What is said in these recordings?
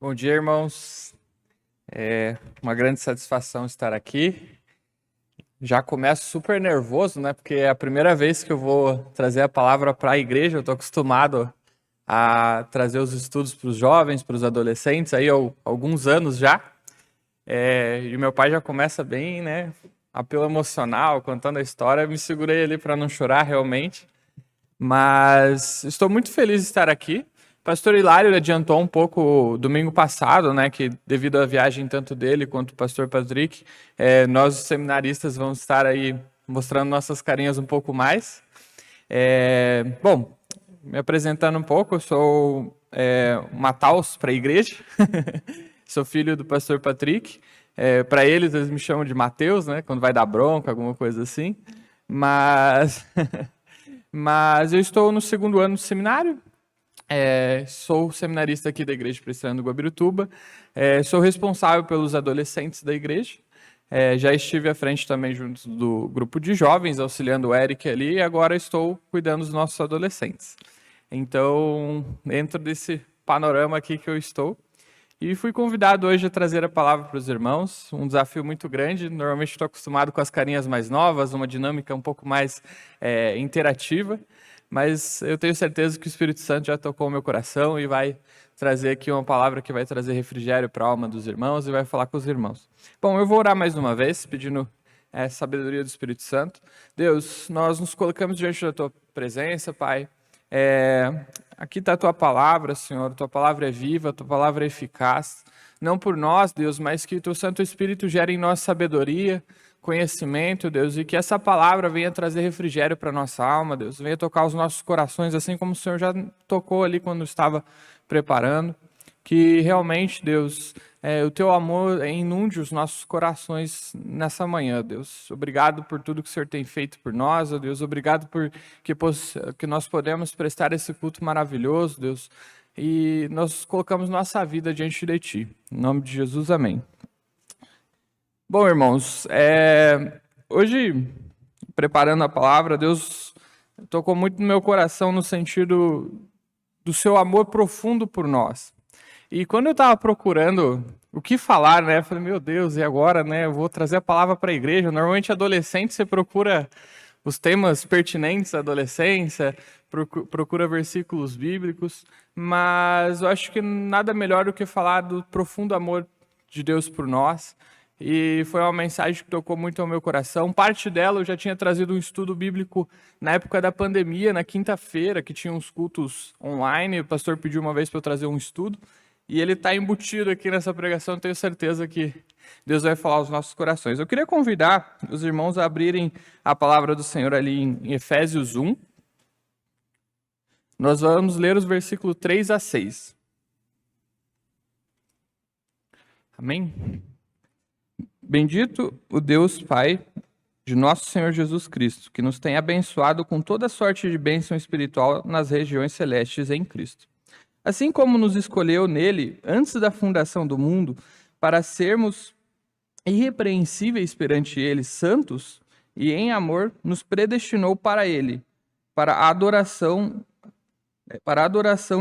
Bom dia, irmãos. É uma grande satisfação estar aqui. Já começo super nervoso, né? Porque é a primeira vez que eu vou trazer a palavra para a igreja. Eu estou acostumado a trazer os estudos para os jovens, para os adolescentes, aí há alguns anos já. E meu pai já começa bem, né? Apelo emocional, contando a história. Eu me segurei ali para não chorar realmente. Mas estou muito feliz de estar aqui. O pastor Hilário adiantou um pouco domingo passado, né, que devido à viagem tanto dele quanto do pastor Patrick, nós os seminaristas vamos estar aí mostrando nossas carinhas um pouco mais. Bom, me apresentando um pouco, eu sou Mataus para a igreja, sou filho do pastor Patrick. Para eles me chamam de Mateus, né, quando vai dar bronca, alguma coisa assim. Mas eu estou no segundo ano do seminário. Sou seminarista aqui da Igreja Presbiteriana do Guabirutuba. Sou responsável pelos adolescentes da igreja. Já estive à frente também junto do grupo de jovens, auxiliando o Eric ali, e agora estou cuidando dos nossos adolescentes. Então, dentro desse panorama aqui que eu estou, e fui convidado hoje a trazer a palavra para os irmãos, um desafio muito grande. Normalmente estou acostumado com as carinhas mais novas, uma dinâmica um pouco mais interativa, mas eu tenho certeza que o Espírito Santo já tocou o meu coração e vai trazer aqui uma palavra que vai trazer refrigério para a alma dos irmãos e vai falar com os irmãos. Bom, eu vou orar mais uma vez, pedindo a sabedoria do Espírito Santo. Deus, nós nos colocamos diante da Tua presença, Pai. Aqui está a Tua palavra, Senhor. Tua palavra é viva, Tua palavra é eficaz. Não por nós, Deus, mas que o Teu Santo Espírito gere em nós sabedoria, conhecimento, Deus, e que essa palavra venha trazer refrigério para a nossa alma, Deus, venha tocar os nossos corações, assim como o Senhor já tocou ali quando estava preparando, que realmente, Deus, o Teu amor inunde os nossos corações nessa manhã, Deus. Obrigado por tudo que o Senhor tem feito por nós, ó Deus, obrigado por que nós podemos prestar esse culto maravilhoso, Deus, e nós colocamos nossa vida diante de Ti. Em nome de Jesus, amém. Bom, irmãos, hoje, preparando a palavra, Deus tocou muito no meu coração no sentido do seu amor profundo por nós. E quando eu estava procurando o que falar, né, eu falei, meu Deus, e agora, né, eu vou trazer a palavra para a igreja. Normalmente, adolescente, você procura os temas pertinentes à adolescência, procura versículos bíblicos, mas eu acho que nada melhor do que falar do profundo amor de Deus por nós. E foi uma mensagem que tocou muito ao meu coração. Parte dela eu já tinha trazido um estudo bíblico na época da pandemia, na quinta-feira, que tinha uns cultos online. O pastor pediu uma vez para eu trazer um estudo. E ele está embutido aqui nessa pregação. Tenho certeza que Deus vai falar aos nossos corações. Eu queria convidar os irmãos a abrirem a palavra do Senhor ali em Efésios 1. Nós vamos ler os versículos 3 a 6. Amém? Bendito o Deus Pai de nosso Senhor Jesus Cristo, que nos tem abençoado com toda sorte de bênção espiritual nas regiões celestes em Cristo. Assim como nos escolheu nele, antes da fundação do mundo, para sermos irrepreensíveis perante ele, santos, e em amor nos predestinou para ele, para a adoração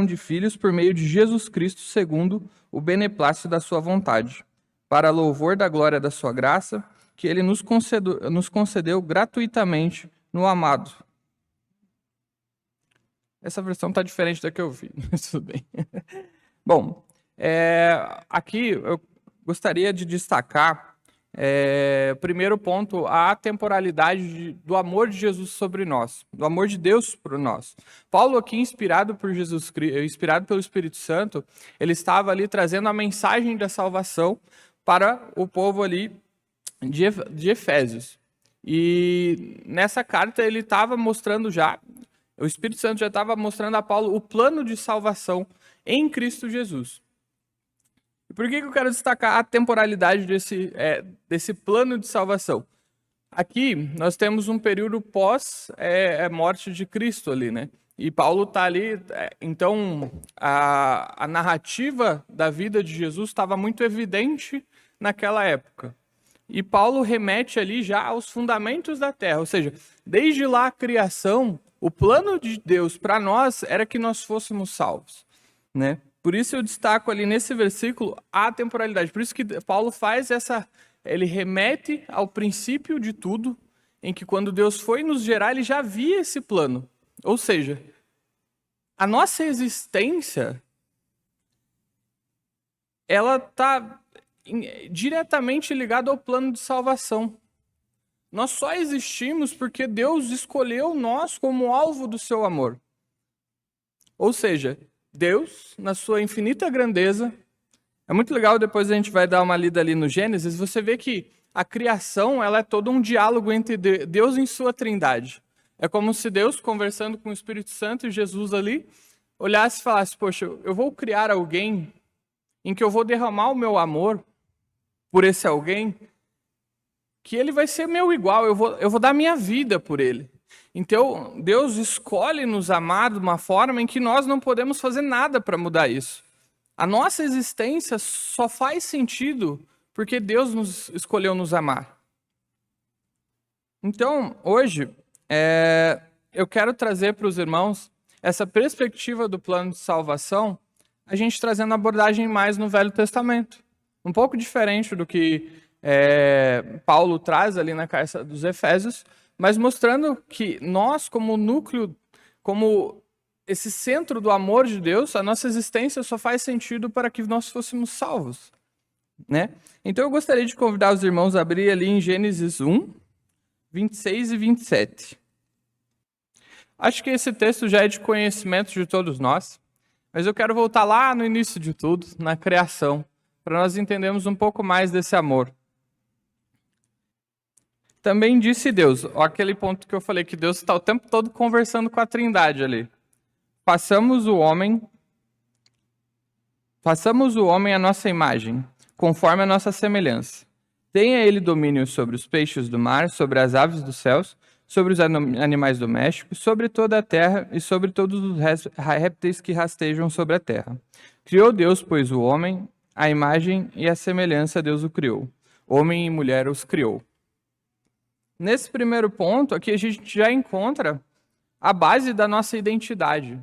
de filhos por meio de Jesus Cristo, segundo o beneplácito da sua vontade, para louvor da glória da sua graça, que ele nos concedeu gratuitamente no amado. Essa versão está diferente da que eu vi, mas tudo bem. Bom, aqui eu gostaria de destacar, primeiro ponto, a temporalidade do amor de Jesus sobre nós, do amor de Deus por nós. Paulo aqui, inspirado pelo Espírito Santo, ele estava ali trazendo a mensagem da salvação para o povo ali de Efésios. E nessa carta ele estava mostrando o Espírito Santo já estava mostrando a Paulo o plano de salvação em Cristo Jesus. E por que eu quero destacar a temporalidade desse plano de salvação? Aqui nós temos um período pós morte de Cristo ali, né? E Paulo está ali, então a narrativa da vida de Jesus estava muito evidente naquela época. E Paulo remete ali já aos fundamentos da terra, ou seja, desde lá a criação, o plano de Deus para nós era que nós fôssemos salvos, né? Por isso eu destaco ali nesse versículo a temporalidade. Por isso que Paulo faz ele remete ao princípio de tudo, em que quando Deus foi nos gerar, ele já via esse plano. Ou seja, a nossa existência, ela está diretamente ligada ao plano de salvação. Nós só existimos porque Deus escolheu nós como alvo do seu amor. Ou seja, Deus, na sua infinita grandeza, é muito legal, depois a gente vai dar uma lida ali no Gênesis, você vê que a criação ela é todo um diálogo entre Deus em sua trindade. É como se Deus, conversando com o Espírito Santo e Jesus ali, olhasse e falasse, poxa, eu vou criar alguém em que eu vou derramar o meu amor por esse alguém, que ele vai ser meu igual, eu vou dar minha vida por ele. Então, Deus escolhe nos amar de uma forma em que nós não podemos fazer nada para mudar isso. A nossa existência só faz sentido porque Deus nos escolheu nos amar. Então, hoje, eu quero trazer para os irmãos essa perspectiva do plano de salvação, a gente trazendo a abordagem mais no Velho Testamento. Um pouco diferente do que Paulo traz ali na carta dos Efésios, mas mostrando que nós, como núcleo, como esse centro do amor de Deus, a nossa existência só faz sentido para que nós fôssemos salvos, né? Então eu gostaria de convidar os irmãos a abrir ali em Gênesis 1, 26 e 27. Acho que esse texto já é de conhecimento de todos nós, mas eu quero voltar lá no início de tudo, na criação, para nós entendermos um pouco mais desse amor. Também disse Deus, aquele ponto que eu falei, que Deus está o tempo todo conversando com a Trindade ali. Façamos o homem à nossa imagem, conforme a nossa semelhança. Tenha ele domínio sobre os peixes do mar, sobre as aves dos céus, sobre os animais domésticos, sobre toda a terra e sobre todos os répteis que rastejam sobre a terra. Criou Deus, pois, o homem, a imagem e a semelhança Deus o criou. Homem e mulher os criou. Nesse primeiro ponto, aqui a gente já encontra a base da nossa identidade.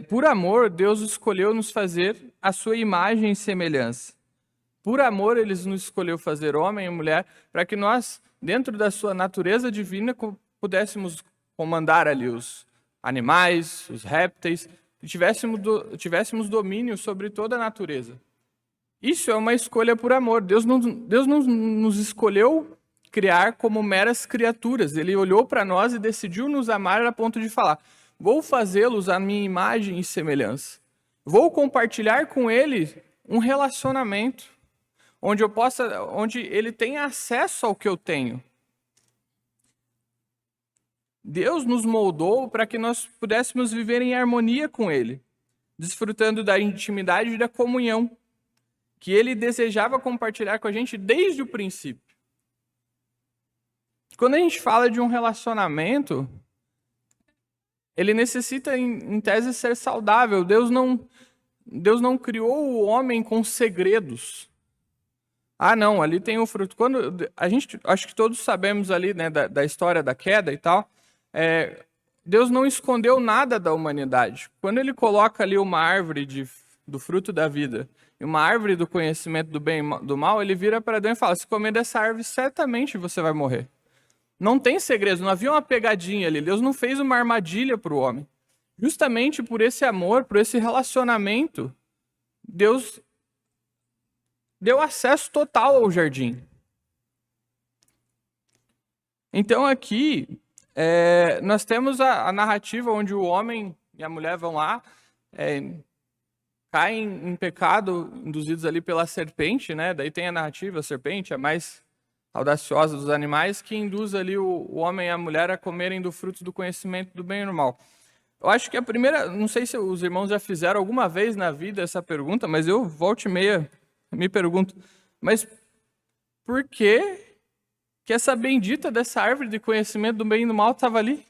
Por amor, Deus escolheu nos fazer a sua imagem e semelhança. Por amor, Ele nos escolheu fazer homem e mulher para que nós, dentro da sua natureza divina, pudéssemos comandar ali os animais, os répteis, e tivéssemos domínio sobre toda a natureza. Isso é uma escolha por amor. Deus não nos escolheu criar como meras criaturas. Ele olhou para nós e decidiu nos amar a ponto de falar, vou fazê-los à minha imagem e semelhança. Vou compartilhar com ele um relacionamento onde ele tenha acesso ao que eu tenho. Deus nos moldou para que nós pudéssemos viver em harmonia com ele, desfrutando da intimidade e da comunhão que ele desejava compartilhar com a gente desde o princípio. Quando a gente fala de um relacionamento, ele necessita, em tese, ser saudável. Deus não criou o homem com segredos. Não, ali tem o fruto. Quando acho que todos sabemos ali, né, da história da queda e tal, Deus não escondeu nada da humanidade. Quando ele coloca ali uma árvore do fruto da vida e uma árvore do conhecimento do bem e do mal, ele vira para Deus e fala, se comer dessa árvore, certamente você vai morrer. Não tem segredo, não havia uma pegadinha ali. Deus não fez uma armadilha para o homem. Justamente por esse amor, por esse relacionamento, Deus deu acesso total ao jardim. Então aqui, nós temos a narrativa onde o homem e a mulher vão lá, caem em pecado, induzidos ali pela serpente, né? Daí tem a narrativa, a serpente, a mais audaciosa dos animais, que induz ali o homem e a mulher a comerem do fruto do conhecimento do bem e do mal. Eu acho que a primeira, não sei se os irmãos já fizeram alguma vez na vida essa pergunta, mas eu, volta e meia, me pergunto, mas por que essa bendita dessa árvore de conhecimento do bem e do mal estava ali?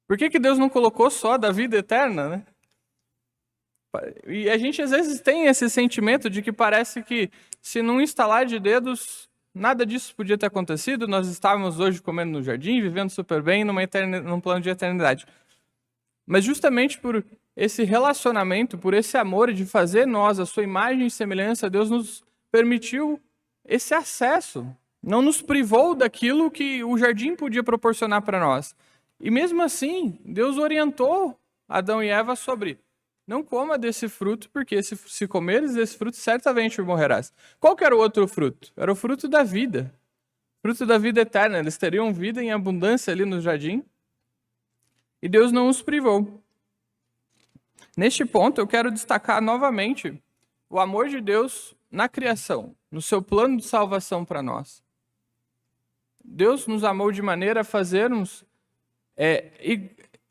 Por que Deus não colocou só da vida eterna, né? E a gente às vezes tem esse sentimento de que parece que se não instalar de dedos, nada disso podia ter acontecido, nós estávamos hoje comendo no jardim, vivendo super bem num plano de eternidade. Mas justamente por esse relacionamento, por esse amor de fazer nós a sua imagem e semelhança, Deus nos permitiu esse acesso. Não nos privou daquilo que o jardim podia proporcionar para nós. E mesmo assim, Deus orientou Adão e Eva sobre: não coma desse fruto, porque se comeres desse fruto, certamente morrerás. Qual que era o outro fruto? Era o fruto da vida. Fruto da vida eterna. Eles teriam vida em abundância ali no jardim. E Deus não os privou. Neste ponto, eu quero destacar novamente o amor de Deus na criação, no seu plano de salvação para nós. Deus nos amou de maneira a fazermos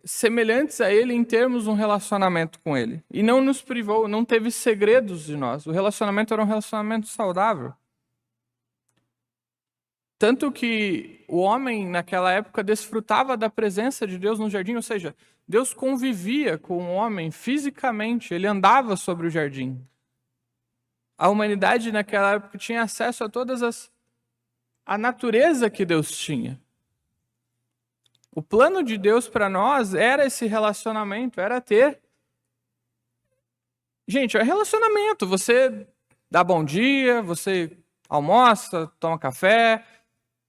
semelhantes a Ele em termos de um relacionamento com Ele. E não nos privou, não teve segredos de nós. O relacionamento era um relacionamento saudável. Tanto que o homem, naquela época, desfrutava da presença de Deus no jardim, ou seja, Deus convivia com o homem fisicamente, ele andava sobre o jardim. A humanidade, naquela época, tinha acesso a a natureza que Deus tinha. O plano de Deus para nós era esse relacionamento, era ter... Gente, é relacionamento. Você dá bom dia, você almoça, toma café,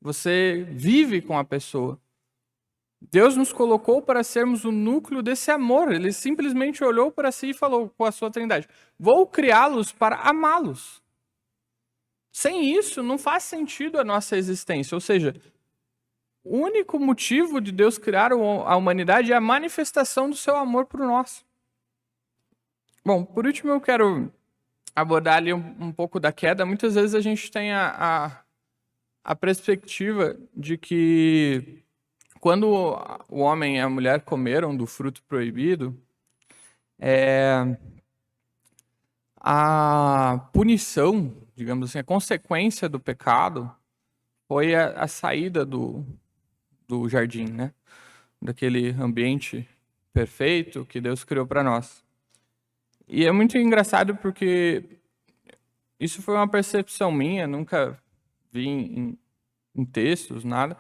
você vive com a pessoa. Deus nos colocou para sermos o núcleo desse amor. Ele simplesmente olhou para si e falou com a sua Trindade: vou criá-los para amá-los. Sem isso, não faz sentido a nossa existência. Ou seja, o único motivo de Deus criar a humanidade é a manifestação do seu amor por nós. Bom, por último eu quero abordar ali um pouco da queda. Muitas vezes a gente tem a perspectiva de que quando o homem e a mulher comeram do fruto proibido, a punição, digamos assim, a consequência do pecado foi a saída do jardim, né? Daquele ambiente perfeito que Deus criou para nós. E é muito engraçado porque isso foi uma percepção minha, nunca vi em textos, nada.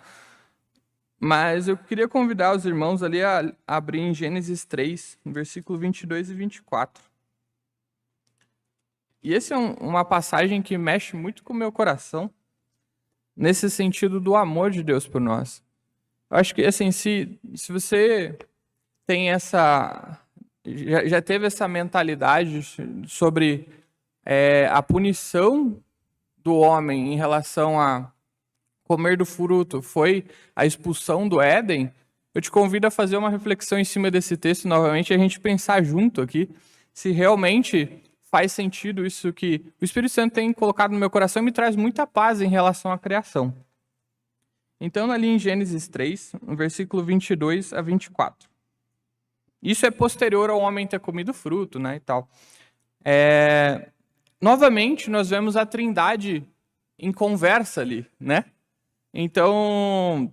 Mas eu queria convidar os irmãos ali a abrir em Gênesis 3, no versículo 22 e 24. E essa é uma passagem que mexe muito com o meu coração, nesse sentido do amor de Deus por nós. Eu acho que, assim, se você tem já teve essa mentalidade sobre a punição do homem em relação a comer do fruto foi a expulsão do Éden, eu te convido a fazer uma reflexão em cima desse texto novamente e a gente pensar junto aqui se realmente faz sentido isso que o Espírito Santo tem colocado no meu coração e me traz muita paz em relação à criação. Então, ali em Gênesis 3, no versículo 22 a 24. Isso é posterior ao homem ter comido fruto, né, e tal. Novamente, nós vemos a Trindade em conversa ali, né? Então,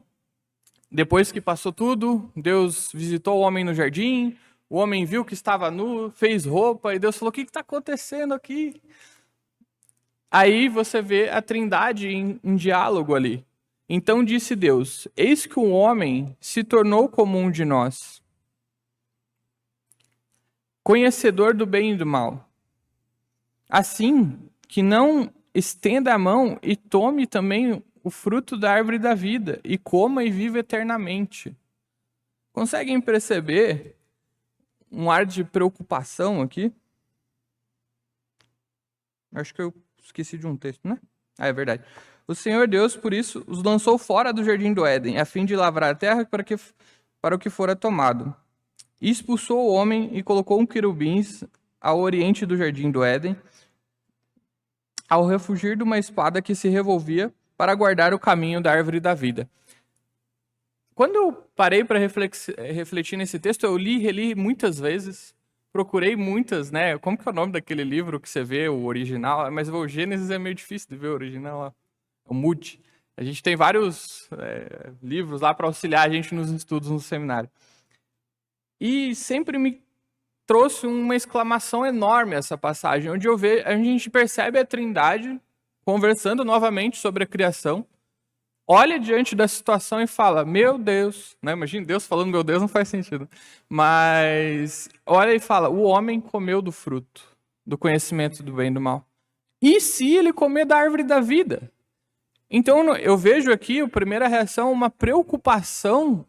depois que passou tudo, Deus visitou o homem no jardim, o homem viu que estava nu, fez roupa, e Deus falou: o que está acontecendo aqui? Aí você vê a Trindade em diálogo ali. Então disse Deus: eis que o homem se tornou como um de nós, conhecedor do bem e do mal. Assim que não estenda a mão e tome também o fruto da árvore da vida, e coma e viva eternamente. Conseguem perceber um ar de preocupação aqui? Acho que eu esqueci de um texto, né? É verdade. O Senhor Deus, por isso, os lançou fora do jardim do Éden, a fim de lavrar a terra para o que fora tomado. E expulsou o homem e colocou querubins ao oriente do jardim do Éden, ao refugir de uma espada que se revolvia para guardar o caminho da árvore da vida. Quando eu parei para refletir nesse texto, eu li e reli muitas vezes, procurei muitas, né? Como que é o nome daquele livro que você vê, o original? Mas o Gênesis é meio difícil de ver o original, o Moody. A gente tem vários livros lá para auxiliar a gente nos estudos no seminário. E sempre me trouxe uma exclamação enorme essa passagem, onde a gente percebe a Trindade conversando novamente sobre a criação, olha diante da situação e fala, meu Deus, né? Imagina Deus falando meu Deus, não faz sentido. Mas olha e fala, o homem comeu do fruto, do conhecimento do bem e do mal. E se ele comer da árvore da vida? Então eu vejo aqui a primeira reação, uma preocupação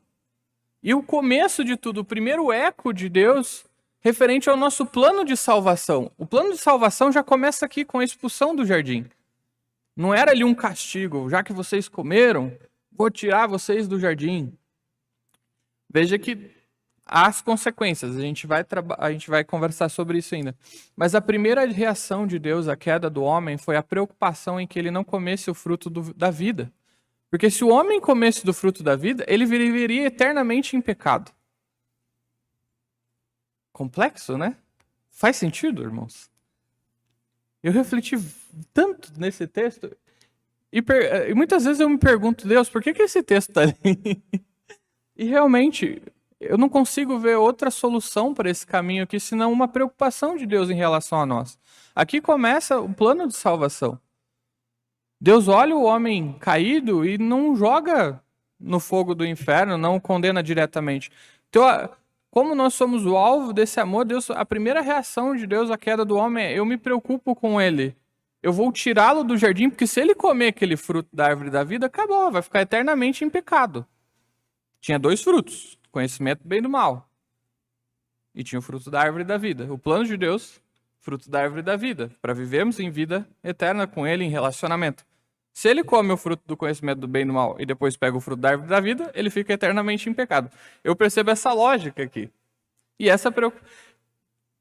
e o começo de tudo, o primeiro eco de Deus referente ao nosso plano de salvação. O plano de salvação já começa aqui com a expulsão do jardim. Não era ali um castigo, já que vocês comeram, vou tirar vocês do jardim. Veja que há as consequências, a gente vai conversar sobre isso ainda. Mas a primeira reação de Deus à queda do homem foi a preocupação em que ele não comesse o fruto da vida. Porque se o homem comesse do fruto da vida, ele viveria eternamente em pecado. Complexo, né? Faz sentido, irmãos? Eu refleti tanto nesse texto e muitas vezes eu me pergunto, Deus, por que esse texto está ali? E realmente, eu não consigo ver outra solução para esse caminho aqui, senão uma preocupação de Deus em relação a nós. Aqui começa o plano de salvação. Deus olha o homem caído e não joga no fogo do inferno, não o condena diretamente. Então, como nós somos o alvo desse amor, Deus, a primeira reação de Deus à queda do homem é: eu me preocupo com ele. Eu vou tirá-lo do jardim, porque se ele comer aquele fruto da árvore da vida, acabou, vai ficar eternamente em pecado. Tinha 2 frutos, conhecimento do bem e do mal. E tinha o fruto da árvore da vida. O plano de Deus, fruto da árvore da vida, para vivermos em vida eterna com ele, em relacionamento. Se ele come o fruto do conhecimento do bem e do mal e depois pega o fruto da árvore da vida, ele fica eternamente em pecado. Eu percebo essa lógica aqui. E essa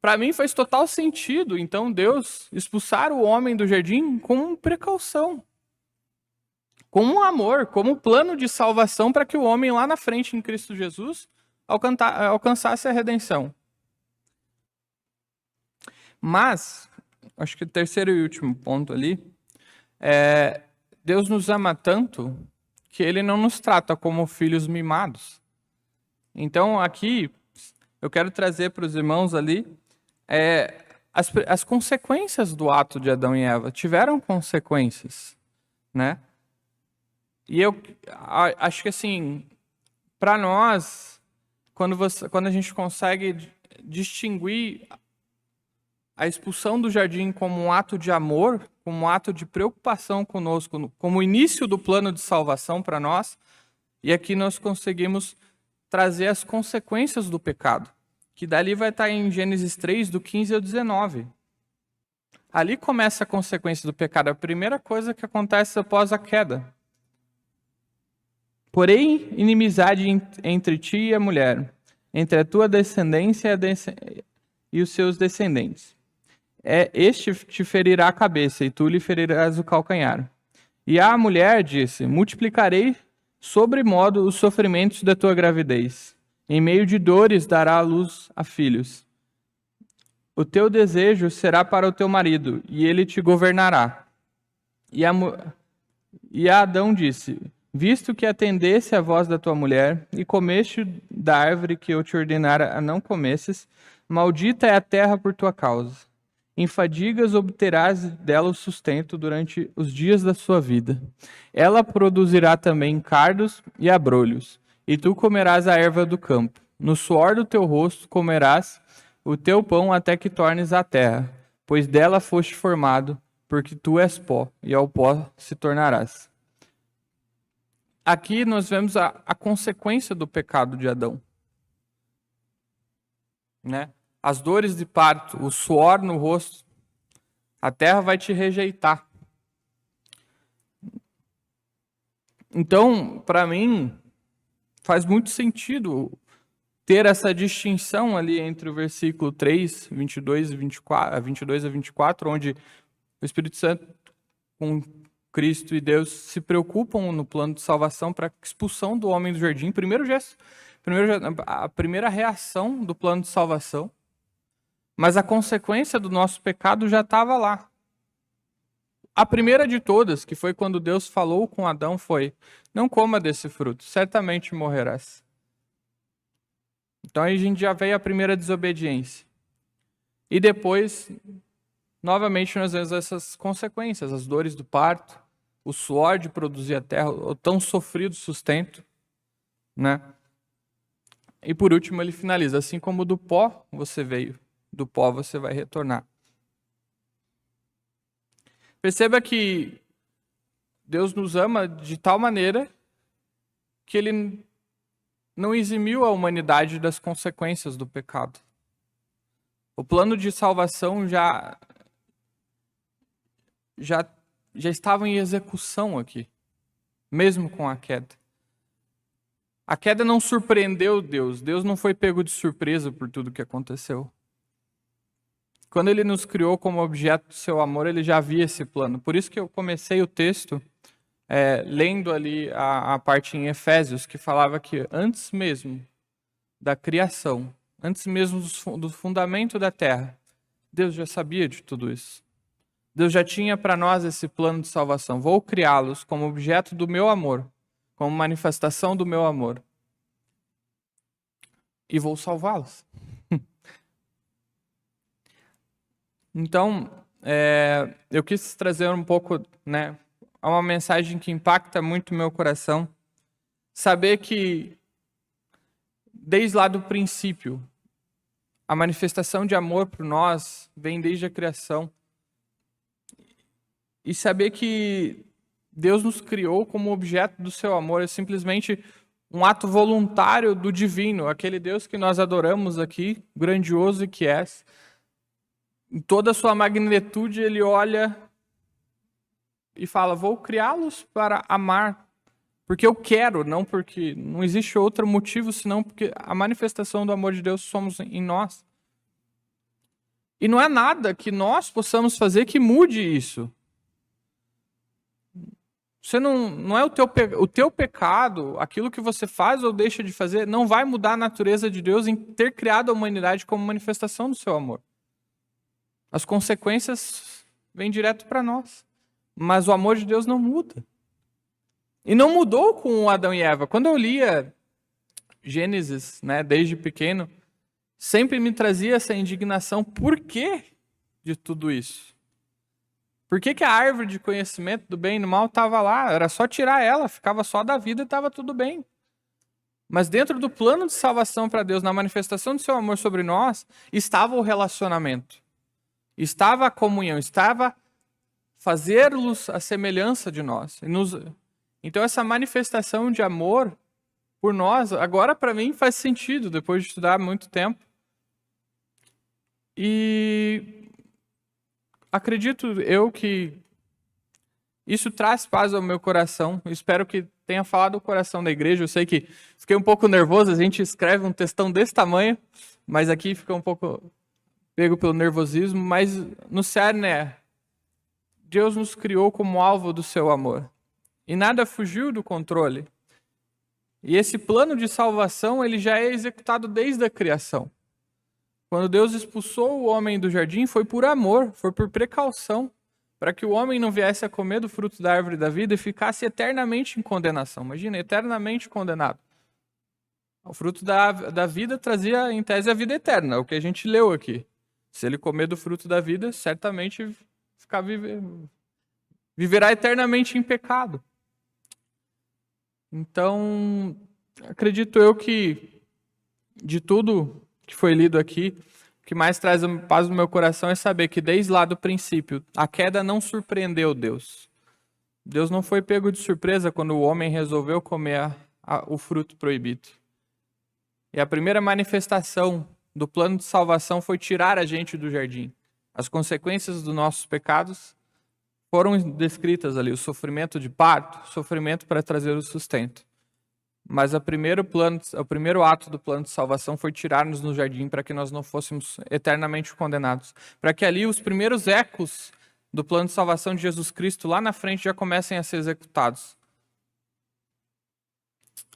para mim faz total sentido, então, Deus expulsar o homem do jardim com precaução, com um amor, como plano de salvação para que o homem lá na frente, em Cristo Jesus, alcançasse a redenção. Mas, acho que o terceiro e último ponto ali é: Deus nos ama tanto que ele não nos trata como filhos mimados. Então, aqui, eu quero trazer para os irmãos ali as consequências do ato de Adão e Eva. Tiveram consequências, né? E eu acho que, assim, para nós, quando a gente consegue distinguir a expulsão do jardim como um ato de amor, como um ato de preocupação conosco, como o início do plano de salvação para nós, e aqui nós conseguimos trazer as consequências do pecado, que dali vai estar em Gênesis 3, do 15 ao 19. Ali começa a consequência do pecado, a primeira coisa que acontece após a queda. Porém, inimizade entre ti e a mulher, entre a tua descendência e os seus descendentes. Este te ferirá a cabeça, e tu lhe ferirás o calcanhar. E a mulher disse: multiplicarei sobremodo os sofrimentos da tua gravidez. Em meio de dores dará a luz a filhos. O teu desejo será para o teu marido, e ele te governará. E Adão disse: visto que atendesse à voz da tua mulher, e comeste da árvore que eu te ordenara a não comesses, maldita é a terra por tua causa. Em fadigas obterás dela o sustento durante os dias da sua vida. Ela produzirá também cardos e abrolhos, e tu comerás a erva do campo. No suor do teu rosto comerás o teu pão até que tornes a terra, pois dela foste formado, porque tu és pó, e ao pó se tornarás. Aqui nós vemos a consequência do pecado de Adão, né? As dores de parto, o suor no rosto, a terra vai te rejeitar. Então, para mim, faz muito sentido ter essa distinção ali entre o versículo 3, 22 a 24, onde o Espírito Santo, com Cristo e Deus, se preocupam no plano de salvação para a expulsão do homem do jardim. A primeira reação do plano de salvação. Mas a consequência do nosso pecado já estava lá. A primeira de todas, que foi quando Deus falou com Adão, foi: não coma desse fruto, certamente morrerás. Então aí a gente já veio a primeira desobediência. E depois, novamente, nós vemos essas consequências, as dores do parto, o suor de produzir a terra, o tão sofrido sustento, né? E por último ele finaliza, assim como do pó você veio, do pó você vai retornar. Perceba que Deus nos ama de tal maneira que ele não eximiu a humanidade das consequências do pecado. O plano de salvação já estava em execução aqui, mesmo com a queda. A queda não surpreendeu Deus. Deus não foi pego de surpresa por tudo que aconteceu. Quando ele nos criou como objeto do seu amor, ele já havia esse plano. Por isso que eu comecei o texto lendo ali a parte em Efésios, que falava que antes mesmo da criação, antes mesmo do fundamento da terra, Deus já sabia de tudo isso. Deus já tinha para nós esse plano de salvação. Vou criá-los como objeto do meu amor, como manifestação do meu amor. E vou salvá-los. Então, eu quis trazer um pouco, né, uma mensagem que impacta muito o meu coração. Saber que, desde lá do princípio, a manifestação de amor por nós vem desde a criação. E saber que Deus nos criou como objeto do seu amor é simplesmente um ato voluntário do divino, aquele Deus que nós adoramos aqui, grandioso e que é. Em toda a sua magnitude, ele olha e fala, vou criá-los para amar, porque eu quero, não porque não existe outro motivo, senão porque a manifestação do amor de Deus somos em nós. E não é nada que nós possamos fazer que mude isso. Você não é o teu pecado, aquilo que você faz ou deixa de fazer, não vai mudar a natureza de Deus em ter criado a humanidade como manifestação do seu amor. As consequências vêm direto para nós. Mas o amor de Deus não muda. E não mudou com Adão e Eva. Quando eu lia Gênesis, né, desde pequeno, sempre me trazia essa indignação. Por que de tudo isso? Por que a árvore de conhecimento do bem e do mal estava lá? Era só tirar ela, ficava só da vida e estava tudo bem. Mas dentro do plano de salvação para Deus, na manifestação do seu amor sobre nós, estava o relacionamento. Estava a comunhão, estava fazer-los a semelhança de nós. Então essa manifestação de amor por nós, agora para mim faz sentido, depois de estudar há muito tempo. E acredito eu que isso traz paz ao meu coração. Espero que tenha falado o coração da igreja. Eu sei que fiquei um pouco nervoso, a gente escreve um textão desse tamanho, mas aqui fica um pouco pego pelo nervosismo, mas no cerne Deus nos criou como alvo do seu amor. E nada fugiu do controle. E esse plano de salvação, ele já é executado desde a criação. Quando Deus expulsou o homem do jardim, foi por amor, foi por precaução, para que o homem não viesse a comer do fruto da árvore da vida e ficasse eternamente em condenação. Imagina, eternamente condenado. O fruto da vida trazia, em tese, a vida eterna, o que a gente leu aqui. Se ele comer do fruto da vida, certamente viverá eternamente em pecado. Então, acredito eu que, de tudo que foi lido aqui, o que mais traz paz no meu coração é saber que desde lá do princípio, a queda não surpreendeu Deus. Deus não foi pego de surpresa quando o homem resolveu comer o fruto proibido. E a primeira manifestação do plano de salvação foi tirar a gente do jardim. As consequências dos nossos pecados foram descritas ali, o sofrimento de parto, o sofrimento para trazer o sustento. Mas o primeiro ato do plano de salvação foi tirar-nos do jardim para que nós não fôssemos eternamente condenados. Para que ali os primeiros ecos do plano de salvação de Jesus Cristo lá na frente já comecem a ser executados.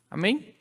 Amém?